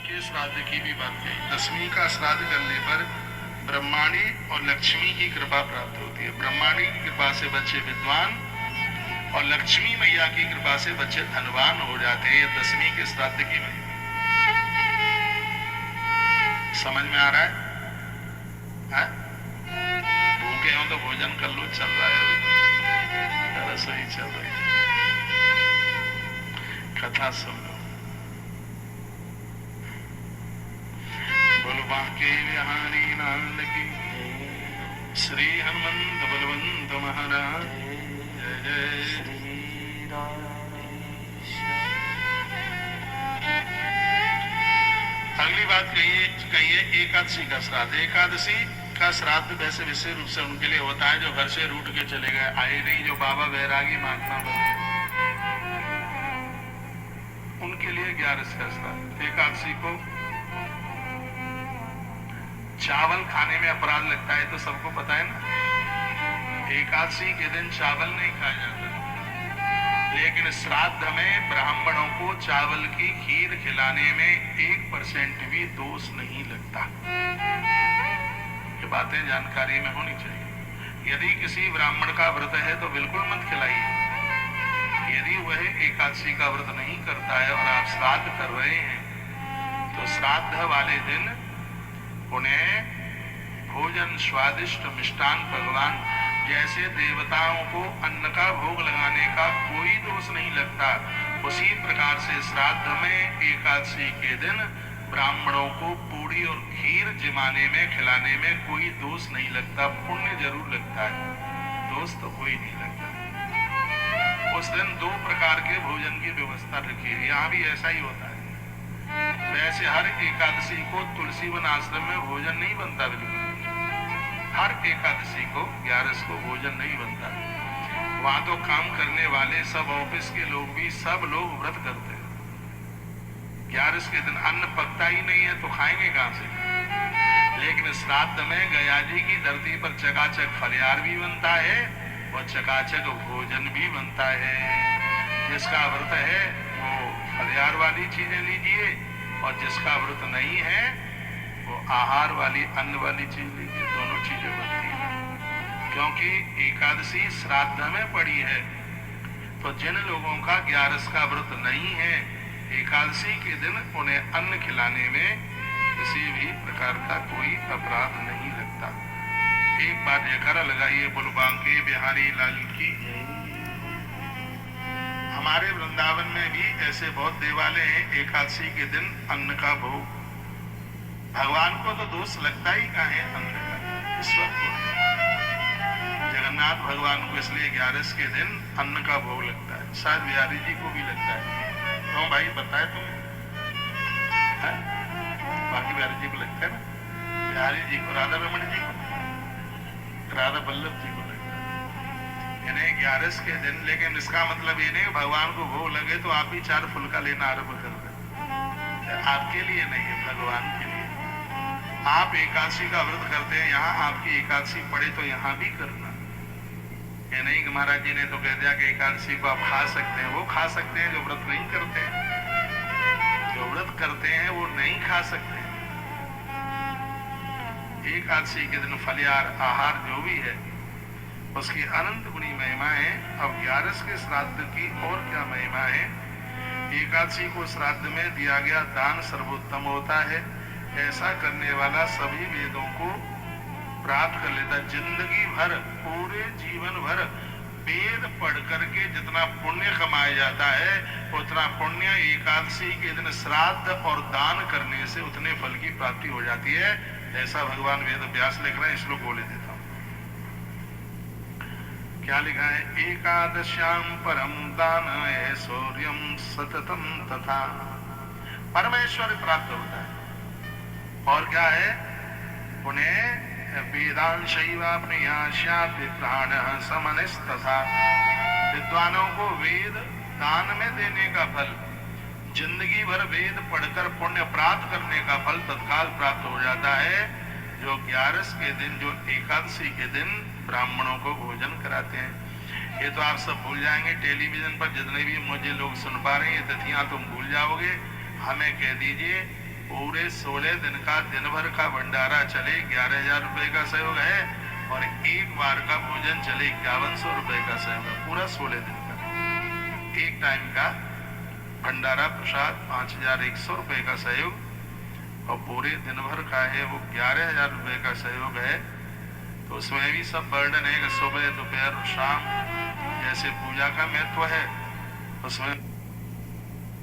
के श्राद्ध की भी बात कही। दसवीं का श्राद्ध करने पर ब्रह्माणी और लक्ष्मी की कृपा प्राप्त होती है। ब्रह्माणी की कृपा से बच्चे विद्वान और लक्ष्मी मैया की कृपा से बच्चे धनवान हो जाते हैं। ये दसवीं के श्राद्ध की महिमा समझ में आ रहा है? भूखे हो तो भोजन कर लो, चल रहा है, रसोई चल रही है, कथा सुन लो। बोलो बांके बिहारी लाल की, श्री हनुमंत बलवंत महाराज जय जय। अगली बात कहिए एकादशी का श्राद्ध। एकादशी का श्राद्ध वैसे विशेष रूप से उनके लिए होता है जो घर से रूठ के चले गए, आए नहीं, जो बाबा वैरागी महात्मा बने, उनके लिए 11 का श्राद्ध। एकादशी को चावल खाने में अपराध लगता है तो सबको पता है ना। एकादशी के दिन चावल नहीं खाया जाता, लेकिन श्राद्ध में ब्राह्मणों को चावल की खीर खिलाने में 1% भी दोष नहीं लगता। ये बातें जानकारी में होनी चाहिए। यदि किसी ब्राह्मण का व्रत है तो बिल्कुल मत खिलाइए। यदि वह एकादशी का व्रत नहीं करता है और आप श्राद्ध कर रहे हैं तो श्राद्ध वाले दिन उन्हें भोजन स्वादिष्ट मिष्टान भगवान जैसे देवताओं को अन्न का भोग लगाने का कोई दोष नहीं लगता, उसी प्रकार से श्राद्ध में एकादशी के दिन ब्राह्मणों को पूड़ी और खीर जमाने में खिलाने में कोई दोष नहीं लगता। पुण्य जरूर लगता है, दोष तो कोई नहीं लगता। उस दिन 2 प्रकार के भोजन की व्यवस्था रखी है। यहाँ भी ऐसा ही होता है। वैसे हर एकादशी को तुलसी वन आश्रम में भोजन नहीं बनता, बिल्कुल हर एकादशी को 11 को भोजन नहीं बनता। वहां तो काम करने वाले सब ऑफिस के लोग भी सब लोग व्रत करते हैं। 11 के दिन अन्न पकता ही नहीं है तो खाएंगे कहां से। लेकिन श्राद्ध में गया जी की धरती पर चकाचक फलियार भी बनता है और चकाचक भोजन भी बनता है। जिसका व्रत है वो फलियार वाली चीजें लीजिए और जिसका व्रत नहीं है वो आहार वाली अन्न वाली चीज लीजिए। दोनों चीजें बनती हैं क्योंकि एकादशी श्राद्ध में पड़ी है। तो जिन लोगों का 11 का व्रत नहीं है, एकादशी के दिन उन्हें अन्न खिलाने में किसी भी प्रकार का कोई अपराध नहीं लगता। एक बार जयकारा लगाइए बोलो बांके बिहारी लाल की। हमारे वृंदावन में भी ऐसे बहुत देवालय हैं, एकादशी के दिन अन्न का भोग। भगवान को तो दोष लगता ही कहाँ है अन्न का, ईश्वर को। जगन्नाथ भगवान को इसलिए 11 के दिन अन्न का भोग लगता है, शायद बिहारी जी को भी लगता है। तो भाई बताए तुम्हें, बाकी बिहारी जी को लगता है ना, बिहारी जी को, राधा रमन जी को, राधा वल्लभ जी को लगता है इन्हें 11 के दिन। लेकिन इसका मतलब ये नहीं भगवान को भोग लगे तो आप ही 4 फुल्का लेना आरंभ कर दें। आपके लिए नहीं है, भगवान के लिए। आप एकादशी का व्रत करते हैं, यहाँ आपकी एकादशी पड़े तो यहाँ भी करना। ये नहीं कि महाराज जी ने तो कह दिया कि एकादशी को आप खा सकते हैं। वो खा सकते हैं जो व्रत नहीं करते हैं, जो व्रत करते हैं वो नहीं खा सकते। एकादशी के दिन फलियार आहार जो भी है उसकी अनंत गुणी महिमा है। अब 11 के श्राद्ध की और क्या महिमा है। एकादशी को श्राद्ध में दिया गया दान सर्वोत्तम होता है। ऐसा करने वाला सभी वेदों को प्राप्त कर लेता। जिंदगी भर, पूरे जीवन भर वेद पढ़ करके जितना पुण्य कमाया जाता है उतना पुण्य एकादशी के दिन श्राद्ध और दान करने से उतने फल की प्राप्ति हो जाती है। ऐसा भगवान वेद व्यास लिख रहे हैं। श्लोक बोले देता हूं, क्या लिखा है। एकादश्याम परम दान ऐश्वर्यम सततम तथा, परमेश्वर प्राप्त होता है। और क्या है, उन्हें वेदांशैवाप्नुयात् प्राण समनस्तथा, विद्वानों को वेद दान में देने का फल, जिंदगी भर वेद पढ़कर पुण्य प्राप्त करने का फल तत्काल प्राप्त हो जाता है। जो 11 के दिन, जो एकादशी के दिन ब्राह्मणों को भोजन कराते हैं। ये तो आप सब भूल जाएंगे। टेलीविजन पर जितने भी मुझे लोग सुन पा रहे हैं ये तिथियां तुम भूल जाओगे। हमें कह दीजिए पूरे 16 दिन का दिन भर का भंडारा चले 11,000 रुपए का सहयोग है, और एक बार का भोजन चले 5100 रुपए का सहयोग है। पूरा 16 दिन का एक टाइम का भंडारा प्रसाद 5100 रुपए का सहयोग, और पूरे दिन भर का है वो 11,000 रुपए का सहयोग है। तो उसमें भी सब वर्णन है कि सुबह दोपहर और शाम जैसे पूजा का महत्व है, उसमें